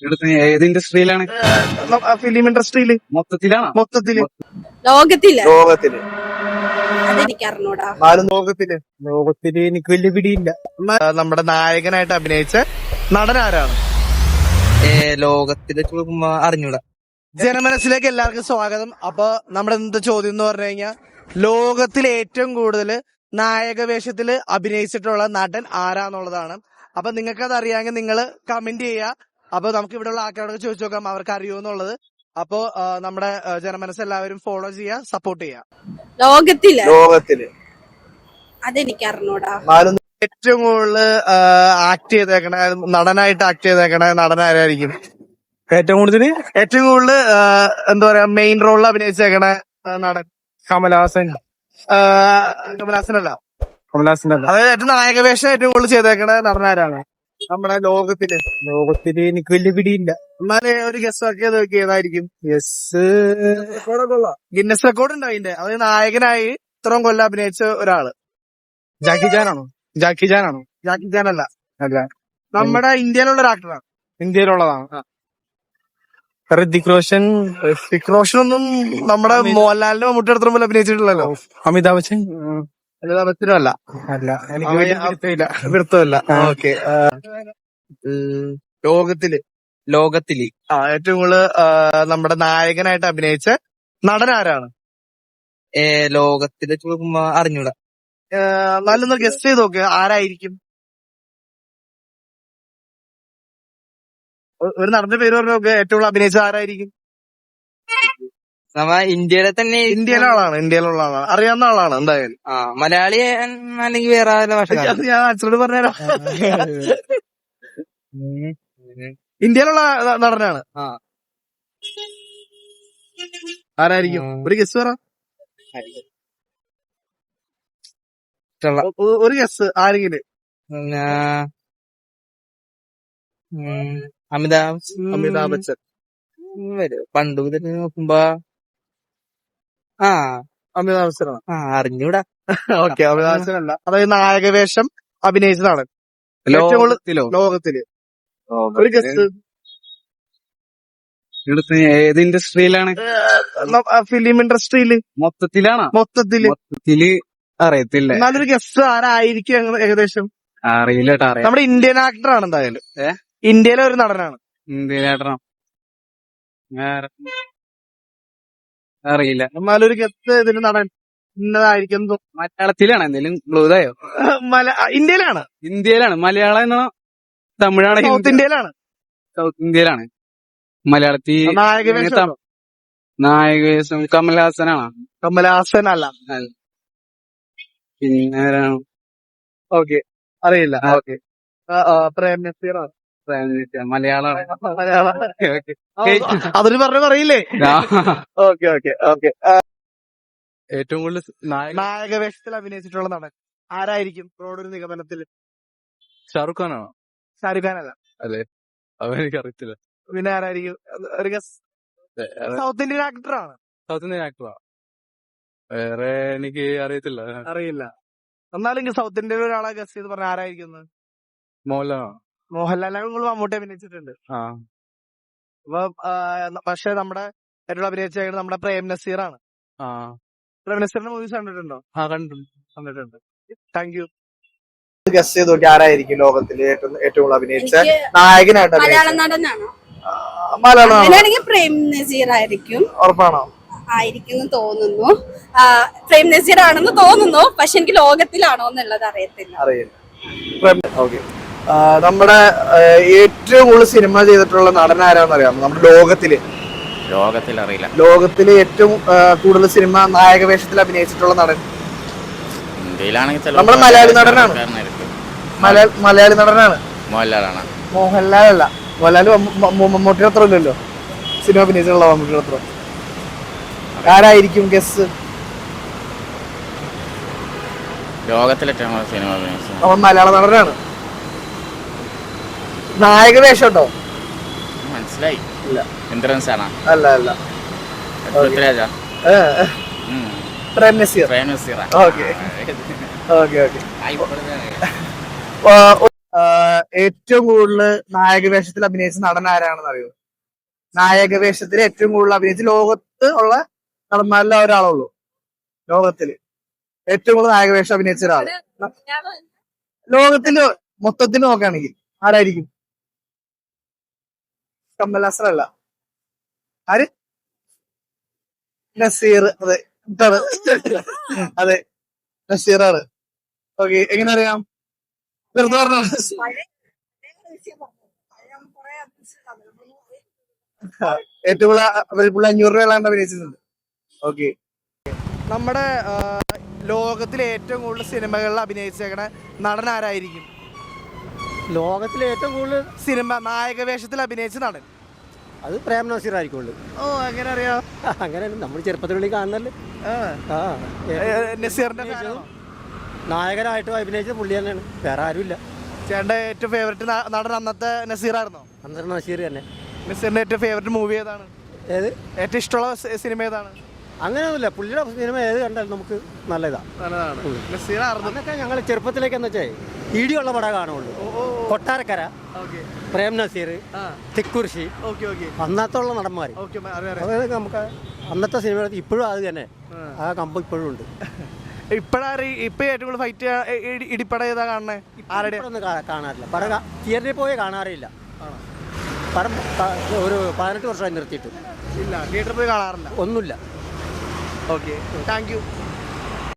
ഏത് ഇൻഡസ്ട്രിയിലാണ്? ഫിലിം ഇൻഡസ്ട്രിയില് മൊത്തത്തിലാണോ? മൊത്തത്തില് ലോകത്തില് ലോകത്തില് അതെനിക്ക് അറിഞ്ഞൂടാ. ലോകത്തില് എനിക്ക് വലിയ പിടിയില്ല. നമ്മുടെ നായകനായിട്ട് അഭിനയിച്ച നടൻ ആരാണ്? ലോകത്തിലെ അറിഞ്ഞൂടാ. ജനമനസ്സിലേക്ക് എല്ലാവർക്കും സ്വാഗതം. അപ്പൊ നമ്മുടെ ഇന്നത്തെ ചോദ്യം എന്ന് പറഞ്ഞു കഴിഞ്ഞാൽ ലോകത്തിലെ ഏറ്റവും കൂടുതൽ നായക വേഷത്തില് അഭിനയിച്ചിട്ടുള്ള നടൻ ആരാന്നുള്ളതാണ്. അപ്പൊ നിങ്ങൾക്ക് അത് അറിയാമെങ്കിൽ നിങ്ങൾ കമന്റ് ചെയ്യുക. അപ്പൊ നമുക്ക് ഇവിടെയുള്ള ആൾക്കാരോട് ചോദിച്ചു നോക്കാം അവർക്ക് അറിയുമോ എന്നുള്ളത്. അപ്പോ നമ്മുടെ ജനമനസ് എല്ലാവരും ഫോളോ ചെയ്യുക, സപ്പോർട്ട് ചെയ്യുക. ലോകത്തില് അതെനിക്ക് അറിഞ്ഞൂടാ. ഏറ്റവും കൂടുതൽ ആക്ട് ചെയ്തേക്കണ നടനായിട്ട് ആക്ട് ചെയ്തേക്കണ നടൻ ആരായിരിക്കും? ഏറ്റവും കൂടുതൽ എന്താ പറയാ മെയിൻ റോളിൽ അഭിനയിച്ചേക്കണ നടൻ? കമലഹാസൻ. കമലഹാസനല്ല. അതായത് ഏറ്റവും നായക വേഷം ഏറ്റവും കൂടുതൽ ചെയ്തേക്കണ നടൻ ആരാണ് നമ്മുടെ ലോകത്തില്? എനിക്ക് വലിയ പിടിയില്ല. എന്നാലേ ഒരു ഗസ് ഒക്കെ നോക്കി ഏതായിരിക്കും? ഗിന്നസ് റെക്കോർഡ് ഉണ്ട് അതിന്റെ. അതായത് നായകനായി ഇത്രയും കൊല്ലം അഭിനയിച്ച ഒരാള്. ജാക്കി ചാൻ അല്ല. നമ്മുടെ ഇന്ത്യയിലുള്ള ഒരു ആക്ടറാണ്. ഇന്ത്യയിലുള്ളതാണ്. ഋതിക് റോഷൻ ഒന്നും നമ്മുടെ മോഹൻലാലിന്റെ മമ്മൂട്ടി അടുത്ത മുമ്പിൽ അഭിനയിച്ചിട്ടില്ലല്ലോ. അമിതാഭ് ബച്ചൻ അല്ല. എനിക്ക് വൃത്തമില്ല. ഓക്കെ. ലോകത്തില് ഏറ്റവും കൂടുതൽ നമ്മുടെ നായകനായിട്ട് അഭിനയിച്ച നടൻ ആരാണ്? ലോകത്തിലെ അറിഞ്ഞൂടാ. നല്ലൊന്ന് ഗസ്റ്റ് ചെയ്ത് നോക്ക് ആരായിരിക്കും? ഒരു നടന്റെ പേര് പറഞ്ഞു നോക്ക്. ഏറ്റവും കൂടുതൽ അഭിനയിച്ച ആരായിരിക്കും? ഇന്ത്യയിലെ തന്നെ ഇന്ത്യയിലുള്ള ആളാണ്. അറിയാവുന്ന ആളാണ് എന്തായാലും. മലയാളി അല്ലെങ്കിൽ വേറെ ഭാഷ? ഞാൻ അച്ഛനോട് പറഞ്ഞുതരാം. ഇന്ത്യയിലുള്ള നടനാണ്. ആരായിരിക്കും? ഒരു ഗസ് പറ. ഒരു ഗസ് ആരെങ്കിലും. അമിതാഭ് ബച്ചൻ. പണ്ട് മുതൽ നോക്കുമ്പോ അമിതാഭ് ബച്ചനാണ്. അറിഞ്ഞൂടാ. ഓക്കെ. അമിതാഭ് ബച്ചനല്ല. അതായത് നായകവേഷം അഭിനയിച്ചതാണ് ലോകത്തില്. ഒരു ഗസ്. ഏത് ഇൻഡസ്ട്രിയിലാണ്? ഫിലിം ഇൻഡസ്ട്രിയില് മൊത്തത്തില് അറിയത്തില്ല. എന്നാലൊരു ഗസ് ആരായിരിക്കും ഏകദേശം? അറിയില്ല. നമ്മുടെ ഇന്ത്യൻ ആക്ടറാണ് എന്തായാലും. ഇന്ത്യയിലെ ഒരു നടനാണ്. ഇന്ത്യയിലാട്ടണം അറിയില്ല. എന്നാലൊരു ഗസ് ഇതിന് നടൻ ഇന്നതായിരിക്കും. മലയാളത്തിലാണ് എന്തെങ്കിലും ബ്ലൂതായോ? ഇന്ത്യയിലാണ്. മലയാളം എന്നോ തമിഴാണ്? സൗത്ത് ഇന്ത്യയിലാണ്. മലയാളത്തിൽ നായകവേഷം കമലഹാസനാണോ? കമലഹാസൻ അല്ല. പിന്നെ ഓക്കെ. അറിയില്ല. ഓക്കെ. പ്രേം നസീറാണ്. മലയാളമാണ്. അതൊരു പറയില്ലേ? ഓക്കെ. ഏറ്റവും കൂടുതൽ നായകവേഷത്തിൽ അഭിനയിച്ചിട്ടുള്ള നടൻ ആരായിരിക്കും? ഒരു നിഗമനത്തിൽ ഷാറുഖ് ഖാനാണോ? ഷാറുഖ് ഖാൻ അല്ല. അതെ, അതെനിക്ക് അറിയത്തില്ല. പിന്നെ ആരായിരിക്കും? ഒരു ഗസ്. സൗത്ത് ഇന്ത്യൻ ആക്ടറാണ്. വേറെ എനിക്ക് അറിയില്ല. എന്നാലും സൗത്ത് ഇന്ത്യയിൽ ഒരാളെ ഗസ് ചെയ്ത് പറഞ്ഞ ആരായിരിക്കും? മോഹൻലാൽ മമ്മൂട്ടി അഭിനയിച്ചിട്ടുണ്ട്. അപ്പൊ പക്ഷെ നമ്മുടെ ഏറ്റവും അഭിനയിച്ച നമ്മുടെ പ്രേം നസീറാണ്. പ്രേം നസീറിന്റെ മൂവീസ് കണ്ടിട്ടുണ്ടോ? കണ്ടിട്ടുണ്ട്. Thank you. ഗസ് ചെയ്ത് നോക്കി ആരായിരിക്കും ലോകത്തില് ഏറ്റവും കൂടുതൽ അഭിനയിച്ച നായകനായിട്ട്? മലയാളം നടനാണോ? പ്രേം നസീർ ആയിരിക്കും. ഉറപ്പാണോ? ആയിരിക്കും തോന്നുന്നു. പ്രേം നസീർ ആണെന്ന് തോന്നുന്നു. പക്ഷെ എനിക്ക് ലോകത്തിലാണോ എന്നുള്ളത് അറിയില്ല. ഓക്കെ. നമ്മുടെ ഏറ്റവും കൂടുതൽ സിനിമ ചെയ്തിട്ടുള്ള നടൻ ആരാന്ന് അറിയാമോ? നമ്മുടെ ലോകത്തില് അറിയില്ല. ലോകത്തില് ഏറ്റവും കൂടുതൽ സിനിമ നായക വേഷത്തിൽ അഭിനയിച്ചിട്ടുള്ള നടൻ നമ്മുടെ മലയാളി നടനാണ്. മോഹൻലാൽ അല്ല. മോഹൻലാൽ മമ്മൂട്ടിയുടെ അത്ര ഇല്ലല്ലോ സിനിമ അഭിനയിച്ചിട്ടുള്ള. മമ്മൂട്ടിയുടെ അത്ര ആരായിരിക്കും ഗസ്? ലോകത്തിലെ സിനിമ അവൻ മലയാള നടനാണ്. നായക വേഷം ഉണ്ടോ? മനസ്സിലായി. ഇല്ല. അല്ല. പ്രേം നസീർ. ഓക്കെ. ഏറ്റവും കൂടുതൽ നായക വേഷത്തിൽ അഭിനയിച്ച നടൻ ആരാണെന്ന് അറിയോ? നായക വേഷത്തിൽ ഏറ്റവും കൂടുതൽ അഭിനയിച്ച് ലോകത്ത് ഉള്ള നടന്മാരിൽ ഒരാളുള്ളൂ. ലോകത്തില് ഏറ്റവും കൂടുതൽ നായക വേഷം അഭിനയിച്ച ഒരാള് ലോകത്തില് മൊത്തത്തിൽ നോക്കുകയാണെങ്കിൽ ആരായിരിക്കും? കമൽഹാസൻ അല്ല. ആര്? നസീർ. അതെ, ഇതാണ്. അതെ, നസീറാണ്. ഓക്കെ, എങ്ങനെ അറിയാം? വെറുതെ പറഞ്ഞോ? ഏറ്റവും കൂടുതൽ 500 രൂപ അഭിനയിച്ചിട്ടുണ്ട്. ഓക്കെ, നമ്മുടെ ലോകത്തിലെ ഏറ്റവും കൂടുതൽ സിനിമകളിൽ അഭിനയിച്ചേക്കണ നടൻ ആരായിരിക്കും? ലോകത്തിലെ ഏറ്റവും കൂടുതൽ സിനിമ നായക വേഷത്തിൽ അഭിനയിച്ച നടൻ അത് പ്രേം നസീർ ആയിരിക്കുള്ളൂ. ഓ, എങ്ങനെ അറിയാം? അങ്ങനെ നമ്മൾ ചെറുപ്പത്തിനുള്ളിൽ കാണുന്നല്ലേ. ആ നസീറിന്റെ ഫാനാണോ? നായകനായിട്ടും അഭിനയിച്ച പുള്ളി തന്നെയാണ്, വേറെ ആരുമില്ല. ചേട്ടന്റെ ഏറ്റവും ഫേവറേറ്റ് നടൻ അന്നത്തെ നസീറായിരുന്നോ? അന്നേരം നസീർ തന്നെ. നസീറിന്റെ ഏറ്റവും ഫേവറേറ്റ് മൂവി ഏതാണ്? ഏത്? ഏറ്റവും ഇഷ്ടമുള്ള സിനിമ ഏതാണ്? അങ്ങനെയൊന്നുമില്ല, പുള്ളിയുടെ സിനിമ ഏത് കണ്ടാലും നമുക്ക് നല്ല ഇതാണ്. നല്ലതാണ്. ഞങ്ങൾ ചെറുപ്പത്തിലേക്ക് എന്ന് വെച്ചാൽ ഇടിയുള്ള പടം കാണുള്ളൂ. കൊട്ടാരക്കര, പ്രേം നസീർ, തിക്കുറിശി, അന്നത്തെ ഉള്ള നടന്മാർ. അതായത് നമുക്ക് അന്നത്തെ സിനിമ ഇപ്പോഴും അത് തന്നെ, ആ കമ്പം ഇപ്പോഴും ഉണ്ട്. ഇപ്പൊ ഏറ്റവും കൂടുതൽ ഫൈറ്റ് ഇടിപ്പട ഏതാ കാണണേ? ആരുടെ ഒന്നും കാണാറില്ല, പടം തിയേറ്ററിൽ പോയി കാണാറില്ല. പടം ഒരു 18 വർഷമായി നിർത്തിയിട്ട് ഇല്ല, തിയേറ്ററിൽ പോയി കാണാറില്ല. ഒന്നുമില്ല. Okay, thank you.